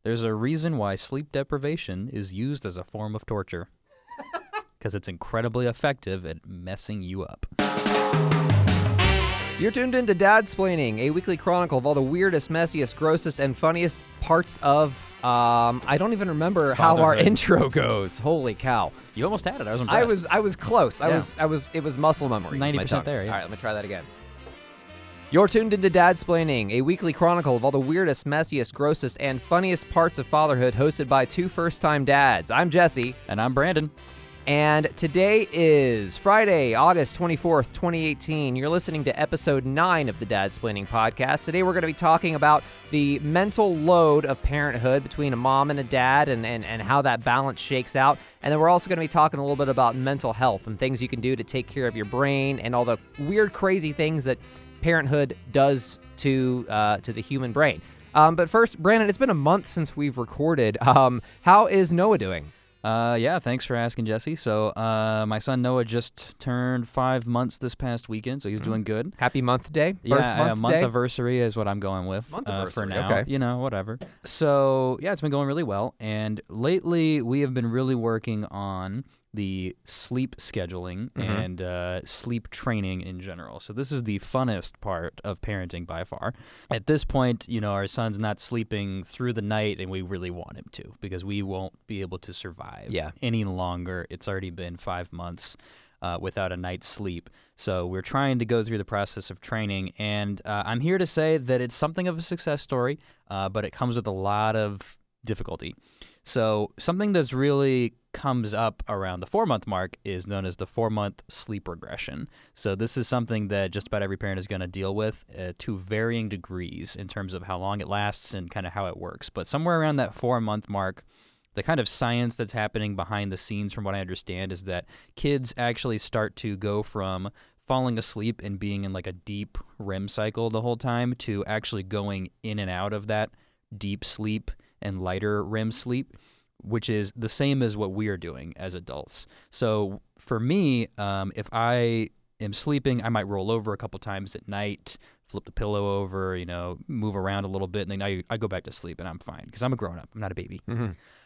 There's a reason why sleep deprivation is used as a form of torture. Because it's incredibly effective at messing you up. You're tuned into Dadsplaining, a weekly chronicle of all the weirdest, messiest, grossest, and funniest parts of, I don't even remember how our intro goes. Holy cow. You almost had it. I was impressed. I was close. Yeah. It was muscle memory. 90% there, yeah. All right, let me try that again. You're tuned into Dadsplaining, a weekly chronicle of all the weirdest, messiest, grossest, and funniest parts of fatherhood, hosted by two first-time dads. I'm Jesse. And I'm Brandon. And today is Friday, August 24th, 2018. You're listening to episode 9 of the Dadsplaining podcast. Today we're going to be talking about the mental load of parenthood between a mom and a dad and how that balance shakes out. And then we're also going to be talking a little bit about mental health and things you can do to take care of your brain and all the weird, crazy things that parenthood does to the human brain. But first, Brandon, it's been a month since we've recorded. How is Noah doing? Yeah, thanks for asking, Jesse. So, my son Noah just turned 5 months this past weekend, so he's doing good. Happy month day? Month anniversary is what I'm going with for now. Okay. You know, whatever. So, yeah, it's been going really well. And lately, we have been really working on the sleep scheduling and sleep training in general. So this is the funnest part of parenting by far. At this point, you know, our son's not sleeping through the night, and we really want him to because we won't be able to survive any longer. It's already been 5 months without a night's sleep. So we're trying to go through the process of training, and I'm here to say that it's something of a success story, but it comes with a lot of difficulty. So something that's really comes up around the 4-month mark is known as the 4-month sleep regression. So this is something that just about every parent is going to deal with to varying degrees in terms of how long it lasts and kind of how it works. But somewhere around that 4-month mark, the kind of science that's happening behind the scenes, from what I understand, is that kids actually start to go from falling asleep and being in like a deep REM cycle the whole time to actually going in and out of that deep sleep and lighter REM sleep, which is the same as what we are doing as adults. So for me, if I am sleeping, I might roll over a couple times at night, flip the pillow over, you know, move around a little bit, and then I go back to sleep and I'm fine because I'm a grown-up. I'm not a baby.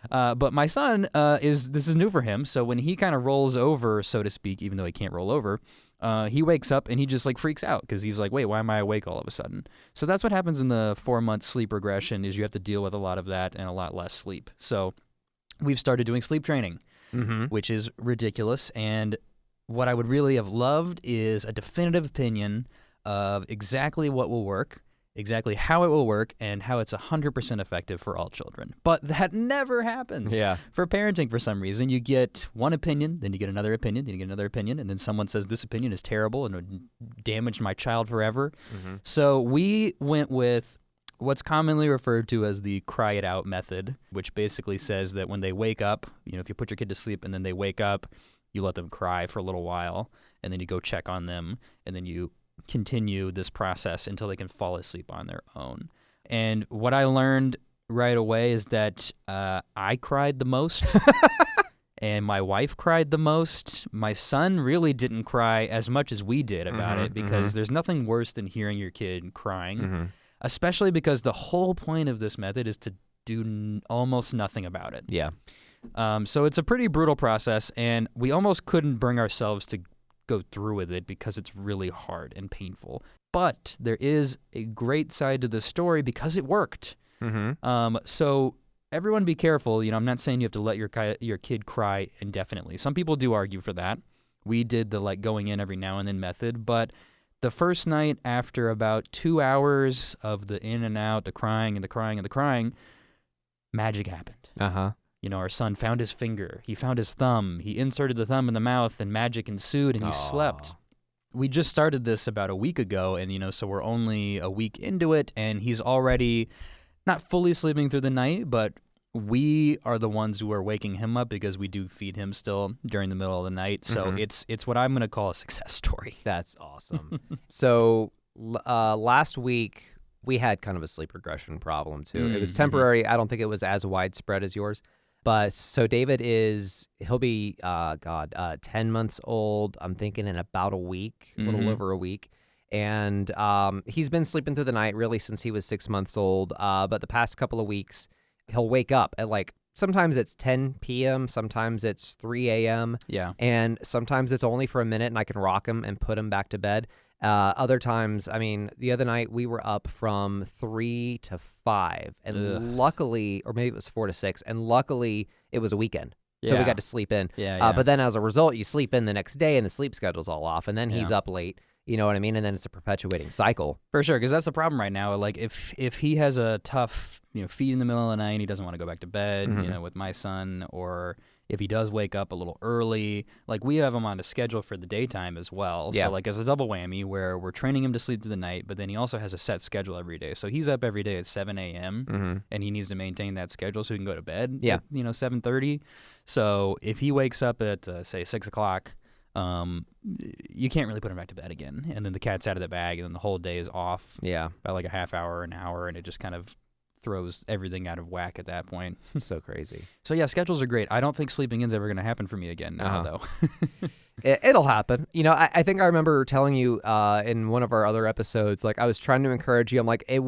But my son, this is new for him. So when he kind of rolls over, so to speak, even though he can't roll over, he wakes up and he just like freaks out because he's like, wait, why am I awake all of a sudden? So that's what happens in the 4-month sleep regression is you have to deal with a lot of that and a lot less sleep. So we've started doing sleep training, which is ridiculous. And what I would really have loved is a definitive opinion of exactly what will work, exactly how it will work, and how it's 100% effective for all children. But that never happens. For parenting, for some reason, you get one opinion, then you get another opinion, then you get another opinion, and then someone says this opinion is terrible and would damage my child forever. So we went with what's commonly referred to as the cry it out method, which basically says that when they wake up, you know, if you put your kid to sleep and then they wake up, you let them cry for a little while, and then you go check on them, and then you continue this process until they can fall asleep on their own. And what I learned right away is that I cried the most, and my wife cried the most. My son really didn't cry as much as we did about it because there's nothing worse than hearing your kid crying, especially because the whole point of this method is to do almost nothing about it. So it's a pretty brutal process, and we almost couldn't bring ourselves to go through with it because it's really hard and painful. But there is a great side to the story because it worked. So everyone be careful. You know, I'm not saying you have to let your kid cry indefinitely. Some people do argue for that. We did the like going in every now and then method, but the first night after about 2 hours of the in and out, the crying and the crying and the crying, magic happened. You know, our son found his finger. He found his thumb. He inserted the thumb in the mouth, and magic ensued, and he slept. We just started this about a week ago, and, you know, so we're only a week into it, and he's already not fully sleeping through the night, but we are the ones who are waking him up because we do feed him still during the middle of the night. So it's what I'm going to call a success story. That's awesome. So last week, we had kind of a sleep regression problem, too. It was temporary. I don't think it was as widespread as yours. But so David he'll be, 10 months old. I'm thinking in about a week, a little over a week. And he's been sleeping through the night really since he was 6 months old. But the past couple of weeks, he'll wake up at like, sometimes it's 10 p.m., sometimes it's 3 a.m., Yeah. and sometimes it's only for a minute and I can rock him and put him back to bed. Other times, I mean, the other night we were up from 3 to 5, and luckily, or maybe it was 4 to 6, and luckily it was a weekend. So we got to sleep in. Yeah. But then as a result, you sleep in the next day and the sleep schedule's all off, and then he's up late. You know what I mean? And then it's a perpetuating cycle. For sure, because that's the problem right now. Like, if he has a tough, feed in the middle of the night and he doesn't want to go back to bed, with my son, or if he does wake up a little early, like, we have him on a schedule for the daytime as well. Yeah. So, like, it's a double whammy where we're training him to sleep through the night, but then he also has a set schedule every day. So he's up every day at 7 a.m., and he needs to maintain that schedule so he can go to bed at, 7:30. So if he wakes up at, say, 6 o'clock, you can't really put him back to bed again. And then the cat's out of the bag, and then the whole day is off by like a half hour, an hour, and it just kind of throws everything out of whack at that point. It's so crazy. So yeah, schedules are great. I don't think sleeping in's ever going to happen for me again now, though. It'll happen. I think I remember telling you in one of our other episodes, like, I was trying to encourage you. I'm like, you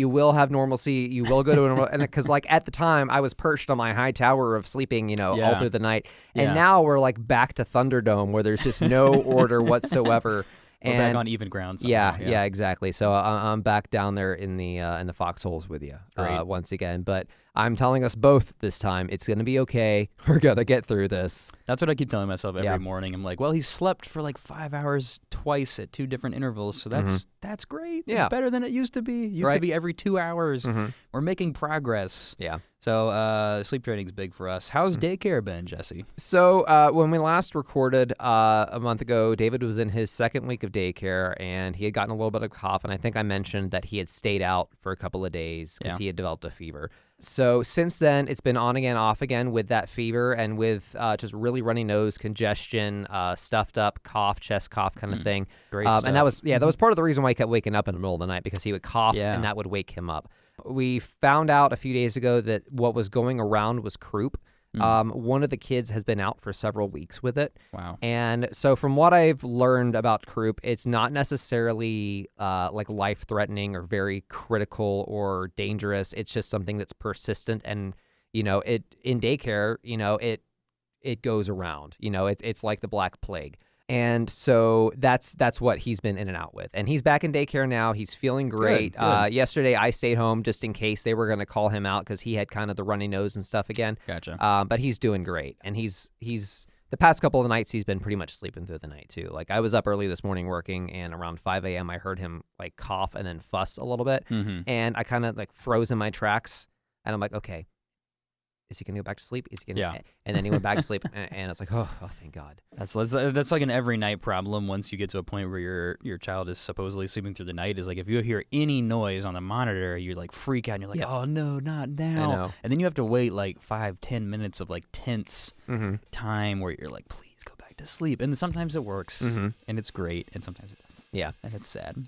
will have normalcy. You will go to a normal, and because like at the time I was perched on my high tower of sleeping, all through the night. And now we're like back to Thunderdome where there's just no order whatsoever. We're back on even ground. Yeah, exactly. So I'm back down there in the foxholes with you once again. But I'm telling us both this time, it's going to be okay. We're going to get through this. That's what I keep telling myself every morning. I'm like, well, he slept for like 5 hours twice at 2 different intervals. So that's great. Yeah. It's better than it used to be. It used to be every 2 hours. We're making progress. Yeah. So sleep training's big for us. How's daycare been, Jesse? So when we last recorded a month ago, David was in his second week of daycare, and he had gotten a little bit of cough, and I think I mentioned that he had stayed out for a couple of days because he had developed a fever. So since then, it's been on again, off again with that fever and with just really runny nose, congestion, stuffed up cough, chest cough kind of thing. Great stuff. And that was part of the reason why he kept waking up in the middle of the night, because he would cough and that would wake him up. We found out a few days ago that what was going around was croup. One of the kids has been out for several weeks with it. Wow. And so from what I've learned about croup, it's not necessarily like life-threatening or very critical or dangerous. It's just something that's persistent, and it in daycare, it goes around. It's like the Black Plague. And so that's what he's been in and out with. And he's back in daycare now. He's feeling great. Good. Yesterday, I stayed home just in case they were going to call him out because he had kind of the runny nose and stuff again. Gotcha. But he's doing great. And he's the past couple of nights, he's been pretty much sleeping through the night, too. Like, I was up early this morning working, and around 5 a.m., I heard him, like, cough and then fuss a little bit. And I kind of, like, froze in my tracks. And I'm like, okay. Is he going to go back to sleep? Is he going to? And then he went back to sleep, and it's like, oh, thank God. That's like an every night problem. Once you get to a point where your child is supposedly sleeping through the night, is like if you hear any noise on the monitor, you like freak out, and you're like, oh no, not now. I know. And then you have to wait like 5-10 minutes of like tense time where you're like, please go back to sleep. And sometimes it works, and it's great, and sometimes it doesn't. Yeah, and it's sad.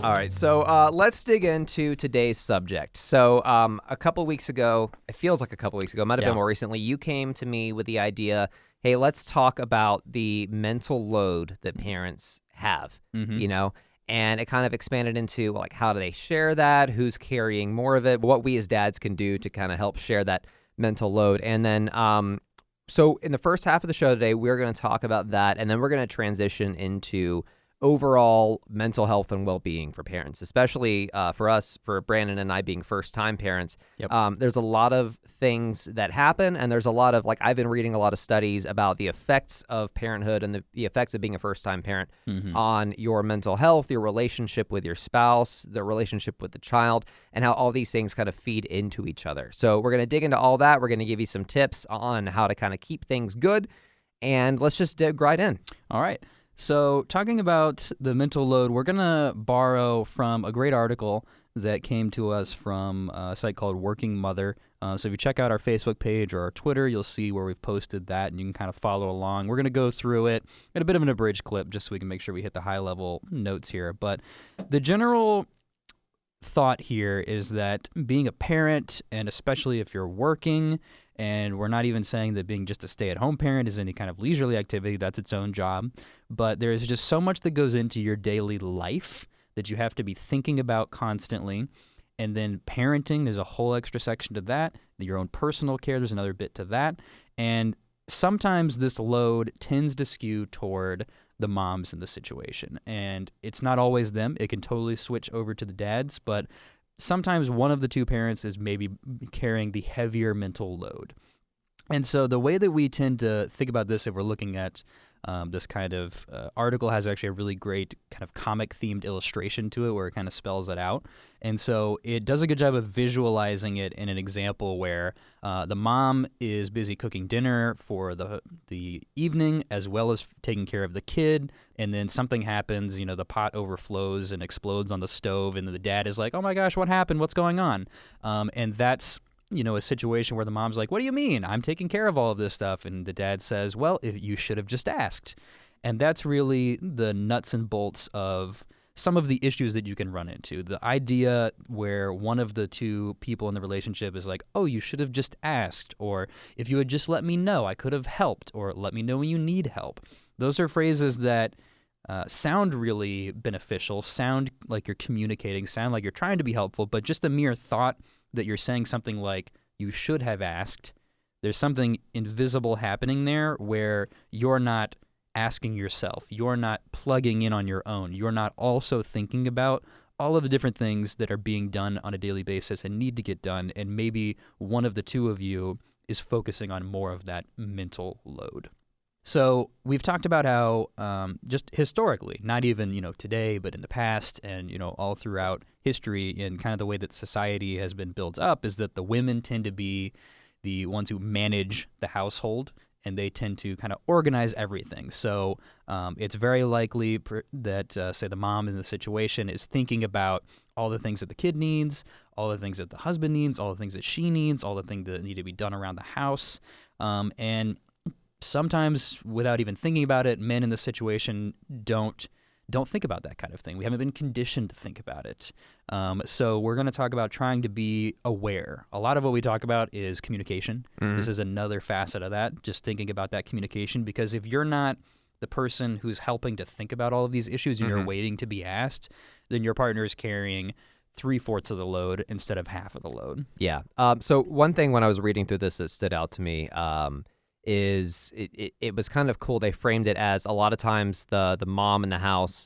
All right, so let's dig into today's subject. So a couple weeks ago, it feels like a couple weeks ago, might have been more recently, you came to me with the idea, hey, let's talk about the mental load that parents have, and it kind of expanded into, like, how do they share that, who's carrying more of it, what we as dads can do to kind of help share that mental load. And then so in the first half of the show today, we're going to talk about that, and then we're going to transition into overall mental health and well-being for parents, especially for us, for Brandon and I being first-time parents. There's a lot of things that happen, and there's a lot of, like, I've been reading a lot of studies about the effects of parenthood and the effects of being a first-time parent on your mental health, your relationship with your spouse, the relationship with the child, and how all these things kind of feed into each other. So we're going to dig into all that. We're going to give you some tips on how to kind of keep things good, and let's just dig right in. All right. So talking about the mental load, we're going to borrow from a great article that came to us from a site called Working Mother. So if you check out our Facebook page or our Twitter, you'll see where we've posted that, and you can kind of follow along. We're going to go through it at a bit of an abridged clip just so we can make sure we hit the high-level notes here. But the general thought here is that being a parent, and especially if you're working, and we're not even saying that being just a stay-at-home parent is any kind of leisurely activity, that's its own job, but there's just so much that goes into your daily life that you have to be thinking about constantly. And then parenting, there's a whole extra section to that. Your own personal care, there's another bit to that. And sometimes this load tends to skew toward the moms in the situation. And it's not always them. It can totally switch over to the dads, but sometimes one of the two parents is maybe carrying the heavier mental load. And so the way that we tend to think about this, if we're looking at this kind of article, has actually a really great kind of comic-themed illustration to it where it kind of spells it out. And so it does a good job of visualizing it in an example where the mom is busy cooking dinner for the evening as well as taking care of the kid, and then something happens, the pot overflows and explodes on the stove, and the dad is like, oh my gosh, what happened? What's going on? And that's a situation where the mom's like, what do you mean? I'm taking care of all of this stuff. And the dad says, well, you should have just asked. And that's really the nuts and bolts of some of the issues that you can run into. The idea where one of the two people in the relationship is like, oh, you should have just asked, or if you had just let me know, I could have helped, or let me know when you need help. Those are phrases that sound really beneficial, sound like you're communicating, sound like you're trying to be helpful, but just the mere thought that you're saying something like, you should have asked, there's something invisible happening there where you're not asking yourself, you're not plugging in on your own, you're not also thinking about all of the different things that are being done on a daily basis and need to get done, and maybe one of the two of you is focusing on more of that mental load. So we've talked about how just historically, not even, today, but in the past and, all throughout history and kind of the way that society has been built up is that the women tend to be the ones who manage the household, and they tend to kind of organize everything. So it's very likely that, say, the mom in the situation is thinking about all the things that the kid needs, all the things that the husband needs, all the things that she needs, all the things that need to be done around the house. And sometimes, without even thinking about it, men in this situation don't think about that kind of thing. We haven't been conditioned to think about it. So we're going to talk about trying to be aware. A lot of what we talk about is communication. Mm-hmm. This is another facet of that, just thinking about that communication, because if you're not the person who's helping to think about all of these issues and you're waiting to be asked, then your partner is carrying 3/4 of the load instead of half of the load. Yeah. So one thing when I was reading through this that stood out to me is it was kind of cool. They framed it as a lot of times the mom in the house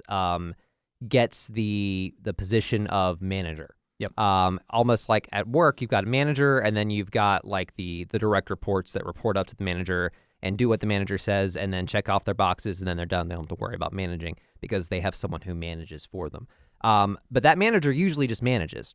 gets the position of manager. Yep. Almost like at work, you've got a manager, and then you've got like the direct reports that report up to the manager and do what the manager says and then check off their boxes, and then they're done. They don't have to worry about managing because they have someone who manages for them. But that manager usually just manages.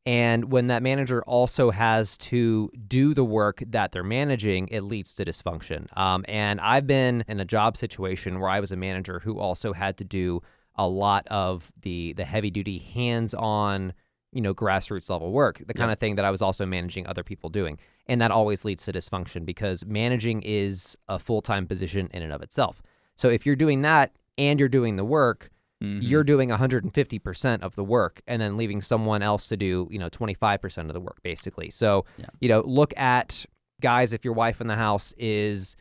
And when that manager also has to do the work that they're managing, it leads to dysfunction. And I've been in a job situation where I was a manager who also had to do a lot of the heavy-duty, hands-on, grassroots level work, the kind of thing that I was also managing other people doing. And that always leads to dysfunction because managing is a full-time position in and of itself. So if you're doing that and you're doing the work, you're doing 150% of the work and then leaving someone else to do, 25% of the work, basically. So, look at guys, if your wife in the house is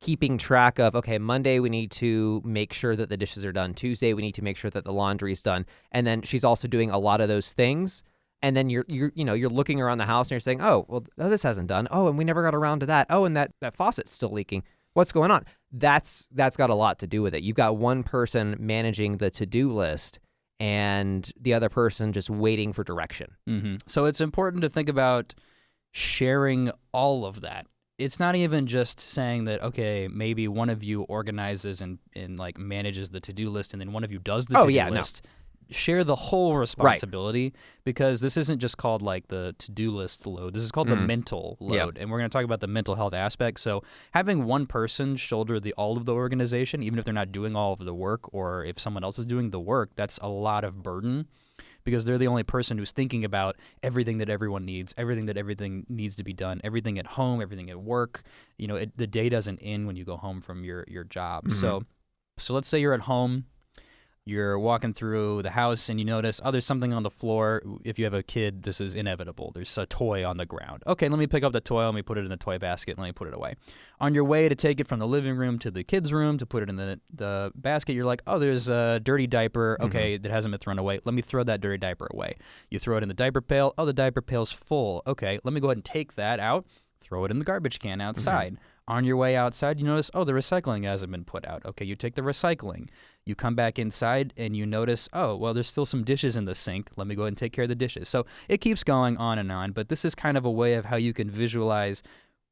keeping track of, okay, Monday we need to make sure that the dishes are done. Tuesday we need to make sure that the laundry is done. And then she's also doing a lot of those things. And then you're looking around the house and you're saying, oh, this hasn't done. Oh, and we never got around to that. Oh, and that faucet's still leaking. What's going on? That's got a lot to do with it. You've got one person managing the to-do list and the other person just waiting for direction. Mm-hmm. So it's important to think about sharing all of that. It's not even just saying that, okay, maybe one of you organizes and like manages the to-do list and then one of you does the to-do list. No. Share the whole responsibility, because this isn't just called like the to-do list load. This is called the mental load, and we're going to talk about the mental health aspect. So having one person shoulder all of the organization, even if they're not doing all of the work, or if someone else is doing the work, that's a lot of burden, because they're the only person who's thinking about everything that everyone needs, everything needs to be done, everything at home, everything at work. The day doesn't end when you go home from your job. So let's say you're at home. You're walking through the house and you notice, oh, there's something on the floor. If you have a kid, this is inevitable. There's a toy on the ground. Okay, let me pick up the toy. Let me put it in the toy basket. Let me put it away. On your way to take it from the living room to the kid's room to put it in the basket, you're like, oh, there's a dirty diaper. Okay, that hasn't been thrown away. Let me throw that dirty diaper away. You throw it in the diaper pail. Oh, the diaper pail's full. Okay, let me go ahead and take that out. Throw it in the garbage can outside. On your way outside, you notice, oh, the recycling hasn't been put out. Okay, you take the recycling. You come back inside and you notice, oh, well, there's still some dishes in the sink. Let me go ahead and take care of the dishes. So it keeps going on and on, but this is kind of a way of how you can visualize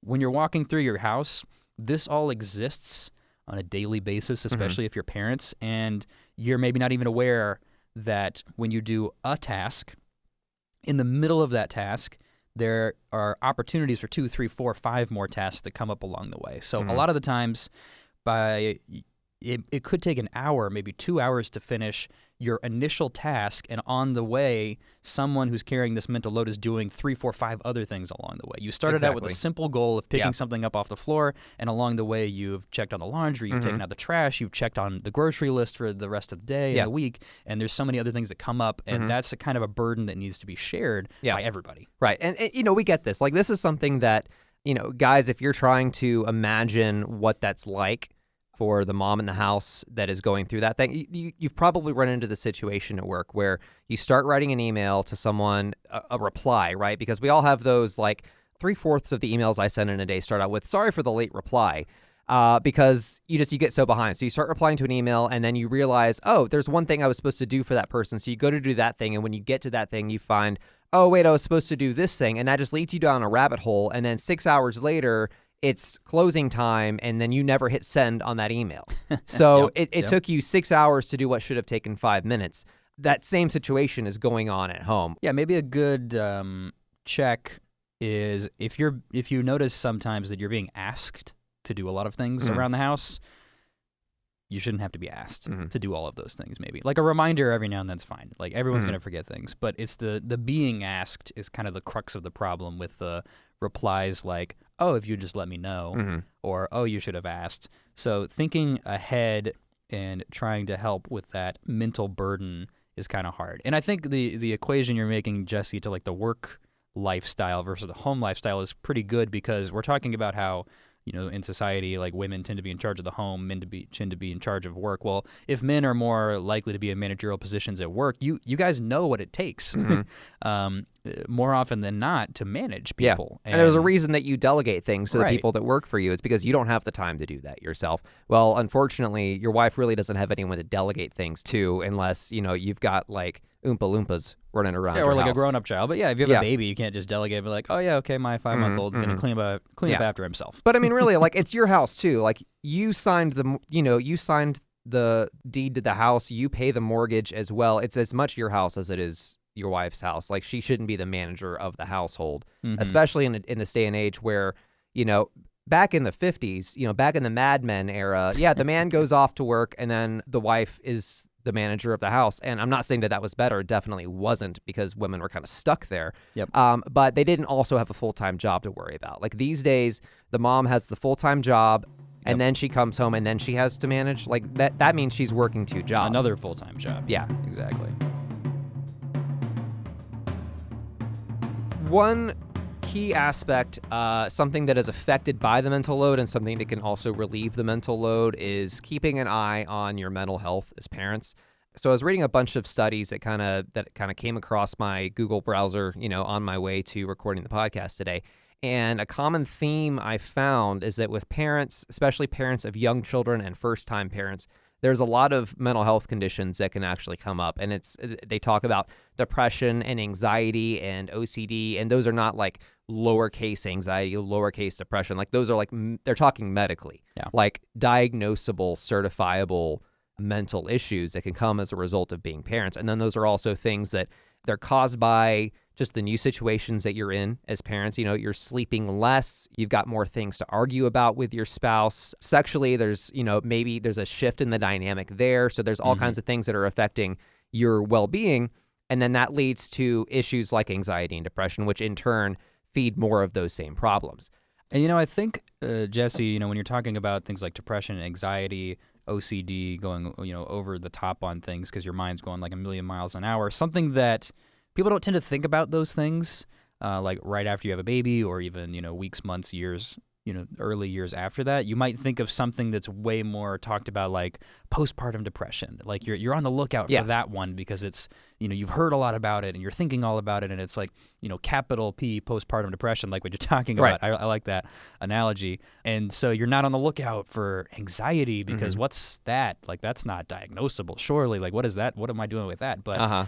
when you're walking through your house, this all exists on a daily basis, especially if you're parents, and you're maybe not even aware that when you do a task, in the middle of that task, there are opportunities for 2, 3, 4, 5 more tasks that come up along the way. So a lot of the times, it could take an hour, maybe 2 hours to finish your initial task, and on the way, someone who's carrying this mental load is doing 3, 4, 5 other things along the way. You started out with a simple goal of picking something up off the floor, and along the way, you've checked on the laundry, you've taken out the trash, you've checked on the grocery list for the rest of the day and the week, and there's so many other things that come up, and that's a kind of a burden that needs to be shared by everybody. Right, and we get this. Like, this is something that, guys, if you're trying to imagine what that's like for the mom in the house that is going through that thing, you've probably run into the situation at work where you start writing an email to someone, a reply, right? Because we all have those, like, 3/4 of the emails I send in a day start out with, sorry for the late reply, because you get so behind. So you start replying to an email, and then you realize, oh, there's one thing I was supposed to do for that person. So you go to do that thing, and when you get to that thing, you find, oh, wait, I was supposed to do this thing, and that just leads you down a rabbit hole, and then 6 hours later, it's closing time, and then you never hit send on that email. So it took you 6 hours to do what should have taken 5 minutes. That same situation is going on at home. Yeah, maybe a good check is if you notice sometimes that you're being asked to do a lot of things around the house, you shouldn't have to be asked to do all of those things, maybe. Like a reminder every now and then's fine. Like, everyone's going to forget things. But it's the being asked is kind of the crux of the problem with the replies like, oh, if you just let me know, or, oh, you should have asked. So thinking ahead and trying to help with that mental burden is kind of hard. And I think the equation you're making, Jesse, to like the work lifestyle versus the home lifestyle is pretty good, because we're talking about how, in society, like, women tend to be in charge of the home, men tend to be in charge of work. Well, if men are more likely to be in managerial positions at work, you guys know what it takes more often than not to manage people. And there's a reason that you delegate things to the people that work for you. It's because you don't have the time to do that yourself. Well, unfortunately, your wife really doesn't have anyone to delegate things to unless, you've got, like, Oompa Loompas running around. Yeah, or like house. A grown-up child. But yeah, if you have a baby, you can't just delegate and be like, oh yeah, okay, my 5-month-old's gonna clean up after himself. But I mean, really, like, it's your house too. Like, you signed the deed to the house. You pay the mortgage as well. It's as much your house as it is your wife's house. Like, she shouldn't be the manager of the household, especially in this day and age where, back in the 50s, back in the Mad Men era, the man goes off to work and then the wife is the manager of the house. And I'm not saying that was better. It definitely wasn't, because women were kind of stuck there. Yep. But they didn't also have a full-time job to worry about. Like, these days, the mom has the full-time job, and then she comes home and then she has to manage. Like, that means she's working 2 jobs. Another full-time job. Yeah. Exactly. One key aspect, something that is affected by the mental load and something that can also relieve the mental load, is keeping an eye on your mental health as parents. So I was reading a bunch of studies that kind of came across my Google browser, on my way to recording the podcast today. And a common theme I found is that with parents, especially parents of young children and first-time parents, there's a lot of mental health conditions that can actually come up. And they talk about depression and anxiety and OCD, and those are not like lowercase anxiety, lowercase depression. Like, those are like, they're talking medically, like diagnosable, certifiable mental issues that can come as a result of being parents. And then those are also things that they're caused by just the new situations that you're in as parents. You're sleeping less. You've got more things to argue about with your spouse. Sexually, there's, maybe there's a shift in the dynamic there. So there's all kinds of things that are affecting your well-being. And then that leads to issues like anxiety and depression, which in turn feed more of those same problems. And, I think, Jesse, when you're talking about things like depression and anxiety, OCD, going, over the top on things because your mind's going like a million miles an hour. Something that people don't tend to think about those things, like right after you have a baby or even, weeks, months, years, early years after that. You might think of something that's way more talked about, like postpartum depression. Like you're on the lookout for that one because it's, you've heard a lot about it and you're thinking all about it, and it's like, capital P, postpartum depression, like what you're talking about. Right. I like that analogy. And so you're not on the lookout for anxiety because what's that? Like that's not diagnosable, surely. Like what is that? What am I doing with that? But,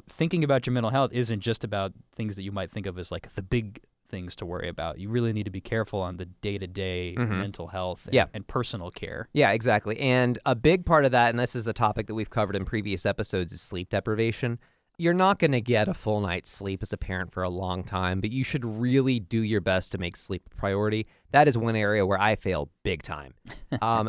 thinking about your mental health isn't just about things that you might think of as like the big things to worry about. You really need to be careful on the day-to-day mental health and personal care. Yeah, exactly. And a big part of that, and this is the topic that we've covered in previous episodes, is sleep deprivation. You're not going to get a full night's sleep as a parent for a long time, but you should really do your best to make sleep a priority. That is one area where I fail big time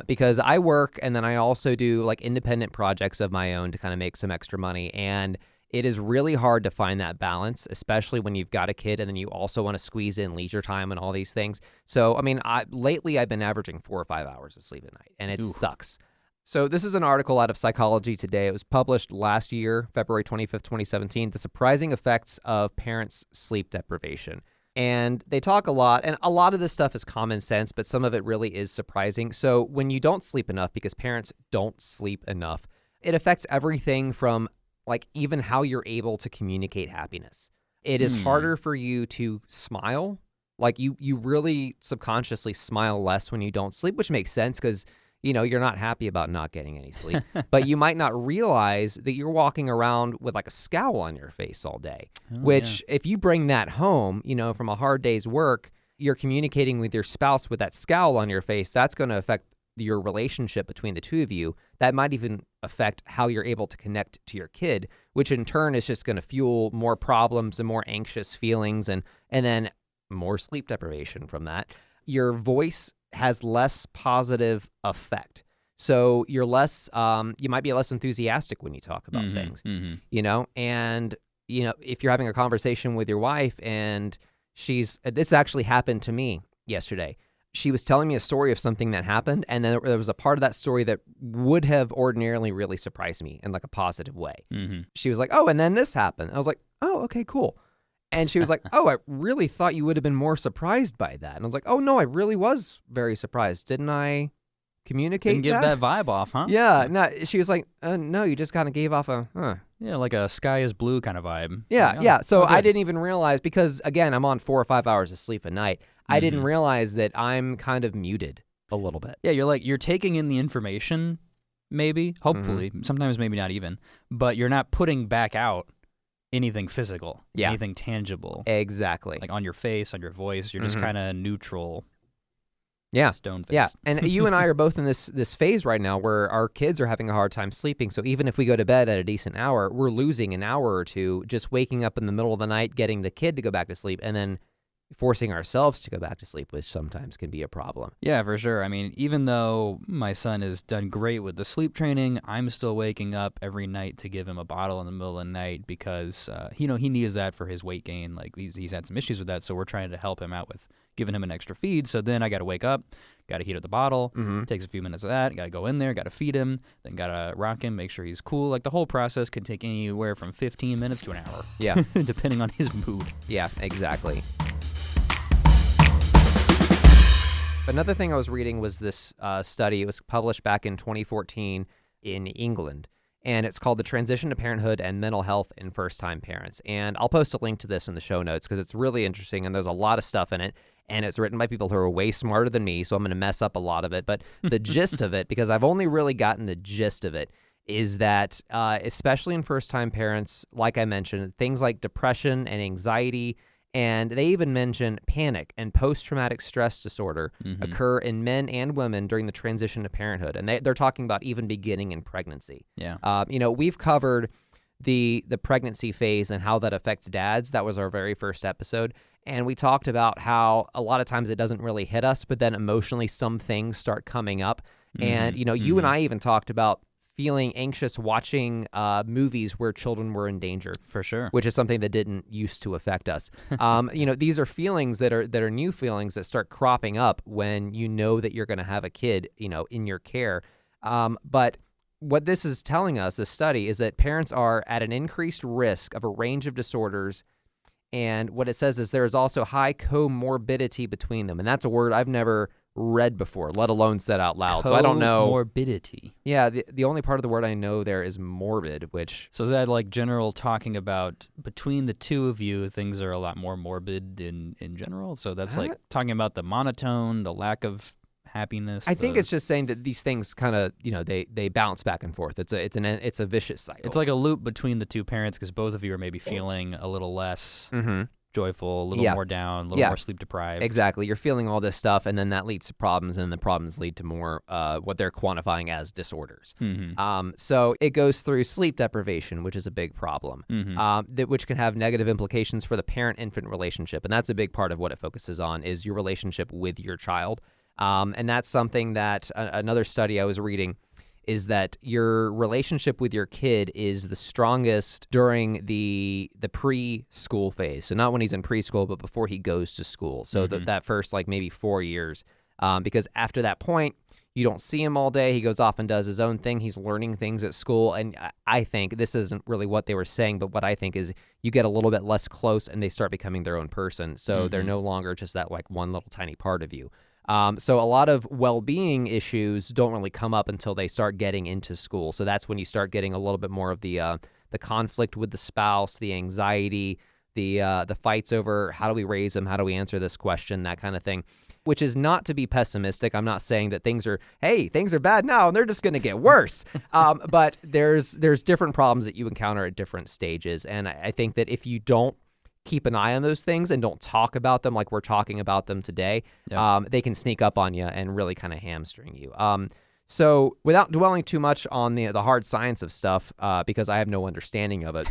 because I work and then I also do like independent projects of my own to kind of make some extra money. And it is really hard to find that balance, especially when you've got a kid and then you also want to squeeze in leisure time and all these things. So, I mean, lately I've been averaging 4 or 5 hours of sleep at night, and it sucks. So this is an article out of Psychology Today. It was published last year, February 25th, 2017, The Surprising Effects of Parents' Sleep Deprivation. And they talk a lot, and a lot of this stuff is common sense, but some of it really is surprising. So when you don't sleep enough, because parents don't sleep enough, it affects everything from like even how you're able to communicate happiness. It is harder for you to smile. Like you really subconsciously smile less when you don't sleep, which makes sense because, you're not happy about not getting any sleep. But you might not realize that you're walking around with like a scowl on your face all day, which if you bring that home, from a hard day's work, you're communicating with your spouse with that scowl on your face. That's going to affect your relationship between the two of you. That might even affect how you're able to connect to your kid, which in turn is just going to fuel more problems and more anxious feelings and then more sleep deprivation from that. Your voice has less positive effect. So you're less, you might be less enthusiastic when you talk about things, and, if you're having a conversation with your wife and this actually happened to me yesterday. She was telling me a story of something that happened, and then there was a part of that story that would have ordinarily really surprised me in like a positive way. She was like, oh, and then this happened. I was like, oh, okay, cool. And she was like, oh, I really thought you would have been more surprised by that. And I was like, oh, no, I really was very surprised. Didn't I communicate Didn't give that vibe off, huh? Yeah. No, she was like, no, you just kind of gave off a, Yeah, like a sky is blue kind of vibe. Yeah, Like, yeah. So I didn't even realize, because, again, I'm on 4 or 5 hours of sleep a night. I didn't realize that I'm kind of muted a little bit. Yeah, you're taking in the information, maybe, hopefully, sometimes maybe not even, but you're not putting back out anything physical, anything tangible. Exactly. Like on your face, on your voice, you're just kind of neutral. Yeah. Stone face. Yeah. And you and I are both in this phase right now where our kids are having a hard time sleeping. So even if we go to bed at a decent hour, we're losing an hour or two just waking up in the middle of the night, getting the kid to go back to sleep, and then forcing ourselves to go back to sleep, which sometimes can be a problem. Yeah, for sure. I mean, even though my son has done great with the sleep training, I'm still waking up every night to give him a bottle in the middle of the night because, he needs that for his weight gain. Like, he's had some issues with that, so we're trying to help him out with giving him an extra feed. So then I got to wake up, got to heat up the bottle, takes a few minutes of that, got to go in there, got to feed him, then got to rock him, make sure he's cool. Like, the whole process can take anywhere from 15 minutes to an hour. Yeah. Depending on his mood. Yeah, exactly. Another thing I was reading was this study. It was published back in 2014 in England, and it's called The Transition to Parenthood and Mental Health in First-Time Parents. And I'll post a link to this in the show notes because it's really interesting, and there's a lot of stuff in it, and it's written by people who are way smarter than me, so I'm going to mess up a lot of it. But the gist of it, because I've only really gotten the gist of it, is that especially in first-time parents, like I mentioned, things like depression and anxiety, and they even mention panic and post-traumatic stress disorder occur in men and women during the transition to parenthood. And they're talking about even beginning in pregnancy. Yeah. We've covered the pregnancy phase and how that affects dads. That was our very first episode. And we talked about how a lot of times it doesn't really hit us, but then emotionally some things start coming up. And, you and I even talked about feeling anxious watching movies where children were in danger. For sure. Which is something that didn't used to affect us. These are feelings that are new feelings that start cropping up when you know that you're going to have a kid, in your care. But what this is telling us, this study, is that parents are at an increased risk of a range of disorders. And what it says is there is also high comorbidity between them. And that's a word I've never read before, let alone said out loud. So I don't know. Comorbidity. Yeah, the only part of the word I know there is morbid, which... So is that like general talking about between the two of you, things are a lot more morbid in general? So that's like talking about the monotone, the lack of happiness. I think it's just saying that these things kind of, they bounce back and forth. It's a vicious cycle. It's like a loop between the two parents because both of you are maybe feeling a little less joyful, a little more down, a little more sleep deprived. Exactly. You're feeling all this stuff, and then that leads to problems, and the problems lead to more what they're quantifying as disorders. So it goes through sleep deprivation, which is a big problem, which can have negative implications for the parent-infant relationship, and that's a big part of what it focuses on is your relationship with your child. And that's something that another study I was reading is that your relationship with your kid is the strongest during the preschool phase. So not when he's in preschool, but before he goes to school. So that first maybe 4 years, because after that point, you don't see him all day. He goes off and does his own thing. He's learning things at school. And I think this isn't really what they were saying, but what I think is you get a little bit less close and they start becoming their own person. So they're no longer just that one little tiny part of you. So a lot of well-being issues don't really come up until they start getting into school. So that's when you start getting a little bit more of the conflict with the spouse, the anxiety, the fights over how do we raise them, how do we answer this question, that kind of thing, which is not to be pessimistic. I'm not saying that things are bad now and they're just going to get worse. But there's different problems that you encounter at different stages. And I think that if you don't keep an eye on those things and don't talk about them like we're talking about them today, they can sneak up on you and really kind of hamstring you. So without dwelling too much on the hard science of stuff, because I have no understanding of it,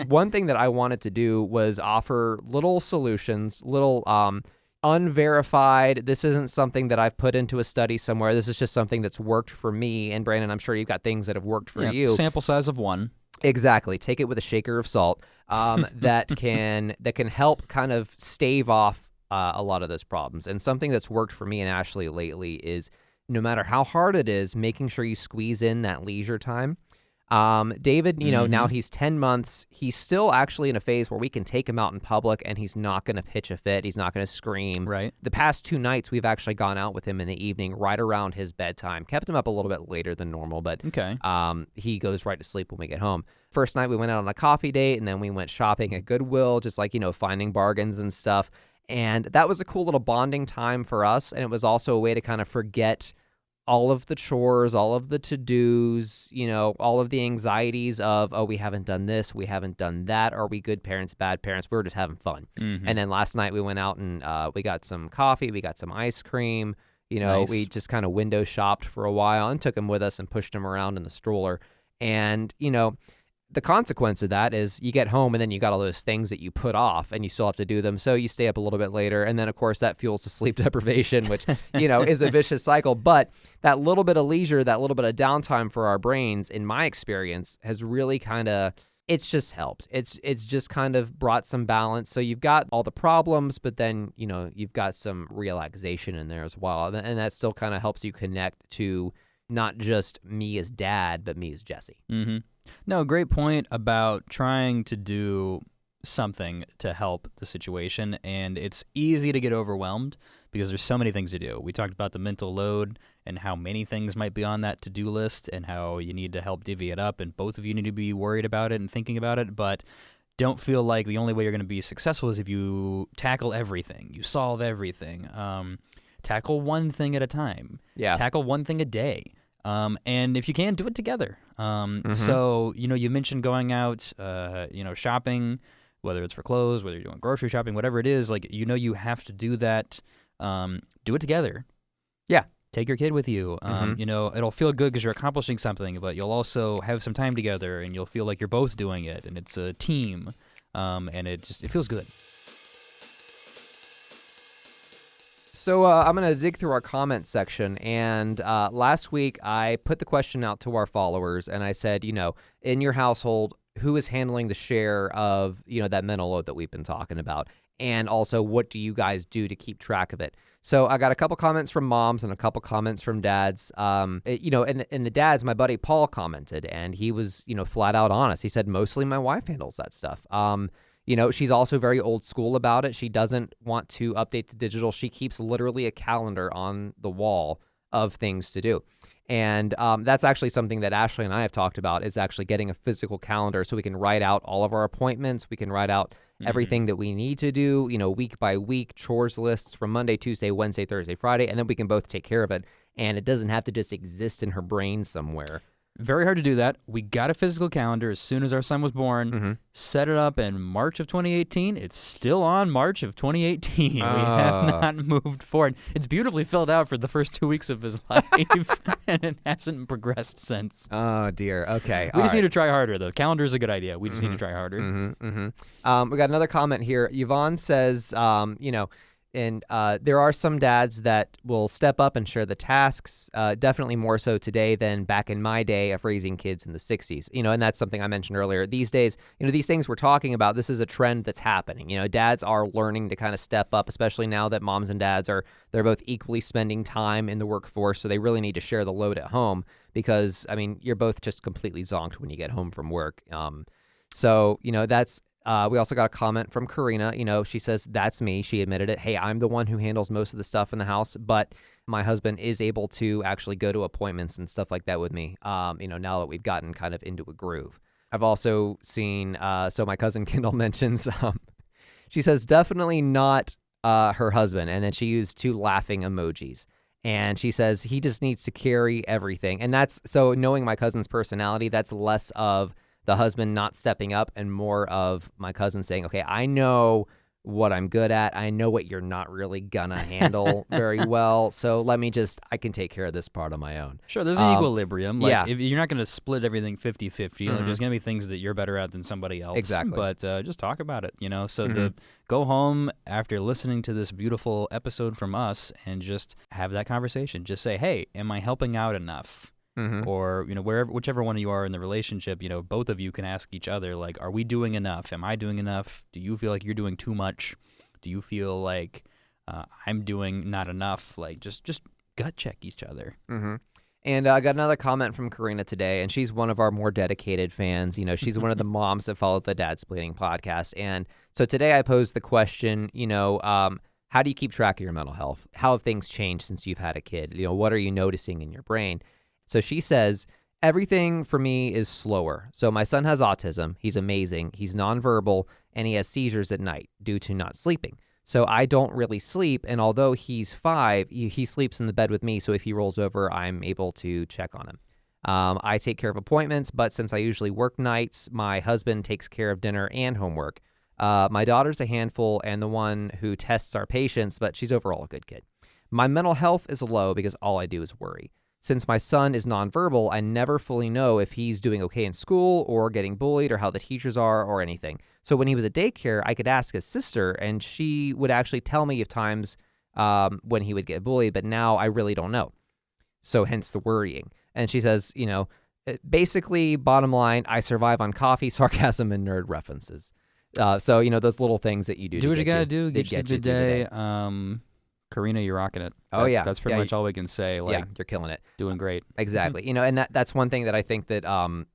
one thing that I wanted to do was offer little solutions, little unverified. This isn't something that I've put into a study somewhere. This is just something that's worked for me. And Brandon, I'm sure you've got things that have worked for you. Sample size of 1. Exactly. Take it with a shaker of salt. That can help kind of stave off a lot of those problems. And something that's worked for me and Ashley lately is no matter how hard it is, making sure you squeeze in that leisure time. David, now he's 10 months. He's still actually in a phase where we can take him out in public and he's not going to pitch a fit. He's not going to scream. Right. The past 2 nights, we've actually gone out with him in the evening right around his bedtime. Kept him up a little bit later than normal, but he goes right to sleep when we get home. First night, we went out on a coffee date, and then we went shopping at Goodwill, just finding bargains and stuff. And that was a cool little bonding time for us, and it was also a way to kind of forget all of the chores, all of the to-dos, all of the anxieties of, we haven't done this, we haven't done that, are we good parents, bad parents? We were just having fun. And then last night we went out and we got some coffee, we got some ice cream, Nice. We just kind of window shopped for a while and took him with us and pushed him around in the stroller. And, the consequence of that is you get home and then you got all those things that you put off and you still have to do them. So you stay up a little bit later. And then, of course, that fuels the sleep deprivation, which, is a vicious cycle. But that little bit of leisure, that little bit of downtime for our brains, in my experience, has really it's just helped. It's just kind of brought some balance. So you've got all the problems, but then, you've got some relaxation in there as well. And that still kind of helps you connect to not just me as dad, but me as Jesse. No, great point about trying to do something to help the situation. And it's easy to get overwhelmed because there's so many things to do. We talked about the mental load and how many things might be on that to-do list and how you need to help divvy it up. And both of you need to be worried about it and thinking about it. But don't feel like the only way you're going to be successful is if you tackle everything, you solve everything. Tackle one thing at a time. Yeah. Tackle one thing a day. And if you can, do it together. So, you mentioned going out, shopping, whether it's for clothes, whether you're doing grocery shopping, whatever it is, you have to do that. Do it together. Yeah. Take your kid with you. It'll feel good because you're accomplishing something, but you'll also have some time together and you'll feel like you're both doing it and it's a team. And it feels good. So I'm going to dig through our comment section, and last week I put the question out to our followers, and I said, in your household, who is handling the share of, that mental load that we've been talking about? And also, what do you guys do to keep track of it? So I got a couple comments from moms and a couple comments from dads. And the dads, my buddy Paul commented, and he was, flat out honest. He said, mostly my wife handles that stuff. She's also very old school about it. She doesn't want to update the digital. She keeps literally a calendar on the wall of things to do. And that's actually something that Ashley and I have talked about, is actually getting a physical calendar so we can write out all of our appointments. We can write out everything that we need to do, week by week, chores lists from Monday, Tuesday, Wednesday, Thursday, Friday, and then we can both take care of it. And it doesn't have to just exist in her brain somewhere. Very hard to do that. We got a physical calendar as soon as our son was born, set it up in March of 2018. It's still on March of 2018. We have not moved forward. It's beautifully filled out for the first 2 weeks of his life, and it hasn't progressed since. Oh, dear. Okay. We just need to try harder, though. Calendar is a good idea. We just need to try harder. We got another comment here. Yvonne says, And there are some dads that will step up and share the tasks, definitely more so today than back in my day of raising kids in the 60s. And that's something I mentioned earlier. These days, these things we're talking about, this is a trend that's happening. Dads are learning to kind of step up, especially now that moms and dads they're both equally spending time in the workforce, so they really need to share the load at home because, you're both just completely zonked when you get home from work. That's... we also got a comment from Karina. She says, that's me. She admitted it. Hey, I'm the one who handles most of the stuff in the house, but my husband is able to actually go to appointments and stuff like that with me, now that we've gotten kind of into a groove. I've also seen, so my cousin Kendall mentions, she says, definitely not her husband. And then she used 2 laughing emojis. And she says, he just needs to carry everything. And that's, so knowing my cousin's personality, that's less of the husband not stepping up and more of my cousin saying, okay, I know what I'm good at. I know what you're not really gonna handle very well. So I can take care of this part on my own. Sure, there's an equilibrium. If you're not going to split everything 50-50, there's going to be things that you're better at than somebody else. Exactly. But just talk about it, So go home after listening to this beautiful episode from us and just have that conversation. Just say, hey, am I helping out enough? Or, whichever one of you are in the relationship, both of you can ask each other, like, are we doing enough? Am I doing enough? Do you feel like you're doing too much? Do you feel like I'm doing not enough? Like, just gut check each other. And I got another comment from Karina today, and she's one of our more dedicated fans. She's one of the moms that followed the Dadsplaining podcast. And so today I posed the question, how do you keep track of your mental health? How have things changed since you've had a kid? What are you noticing in your brain? So she says, everything for me is slower. So my son has autism. He's amazing. He's nonverbal, and he has seizures at night due to not sleeping. So I don't really sleep, and although he's 5, he sleeps in the bed with me, so if he rolls over, I'm able to check on him. I take care of appointments, but since I usually work nights, my husband takes care of dinner and homework. My daughter's a handful and the one who tests our patients, but she's overall a good kid. My mental health is low because all I do is worry. Since my son is nonverbal, I never fully know if he's doing okay in school or getting bullied or how the teachers are or anything. So when he was at daycare, I could ask his sister, and she would actually tell me of times when he would get bullied, but now I really don't know. So hence the worrying. And she says, basically, bottom line, I survive on coffee, sarcasm, and nerd references. So, those little things that you do. Do what you got to do. Get you through the day. Karina, you're rocking it. That's pretty much all we can say. You're killing it. Doing great. Exactly. And that's one thing that I think that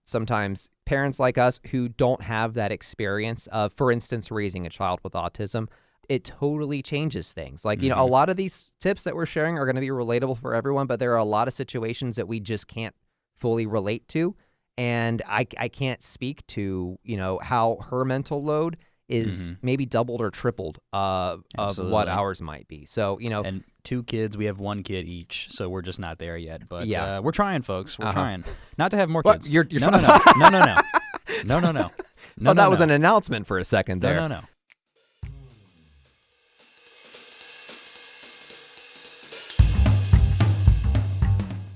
sometimes parents like us who don't have that experience of, for instance, raising a child with autism, it totally changes things. Like, a lot of these tips that we're sharing are going to be relatable for everyone, but there are a lot of situations that we just can't fully relate to. And I can't speak to, how her mental load is maybe doubled or tripled of what ours might be. So, And 2 kids, we have 1 kid each, so we're just not there yet. But we're trying, folks. We're trying. Not to have more kids. You're no. No, that was an announcement for a second there. No.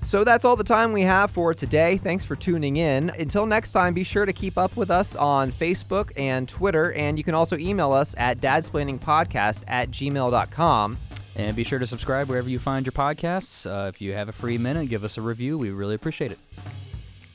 So that's all the time we have for today. Thanks for tuning in. Until next time, be sure to keep up with us on Facebook and Twitter, and you can also email us at dadsplainingpodcast@gmail.com. And be sure to subscribe wherever you find your podcasts. If you have a free minute, give us a review. We really appreciate it.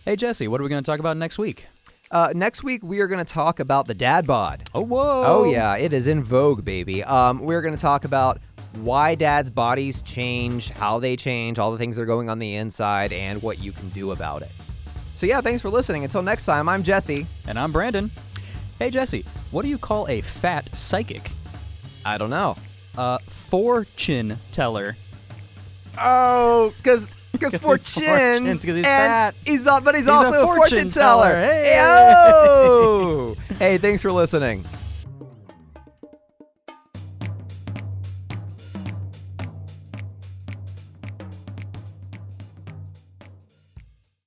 Hey, Jesse, what are we going to talk about next week? Next week, we are going to talk about the dad bod. Oh, whoa. Oh, yeah. It is in vogue, baby. We're going to talk about why dads' bodies change, how they change, all the things that are going on the inside, and what you can do about it. So, yeah, thanks for listening. Until next time, I'm Jesse. And I'm Brandon. Hey, Jesse, what do you call a fat psychic? I don't know. Fortune teller. Oh, because fortunes, Fortunes, 'cause he's fat. But he's also a fortune teller. Hey! Oh! Hey, thanks for listening.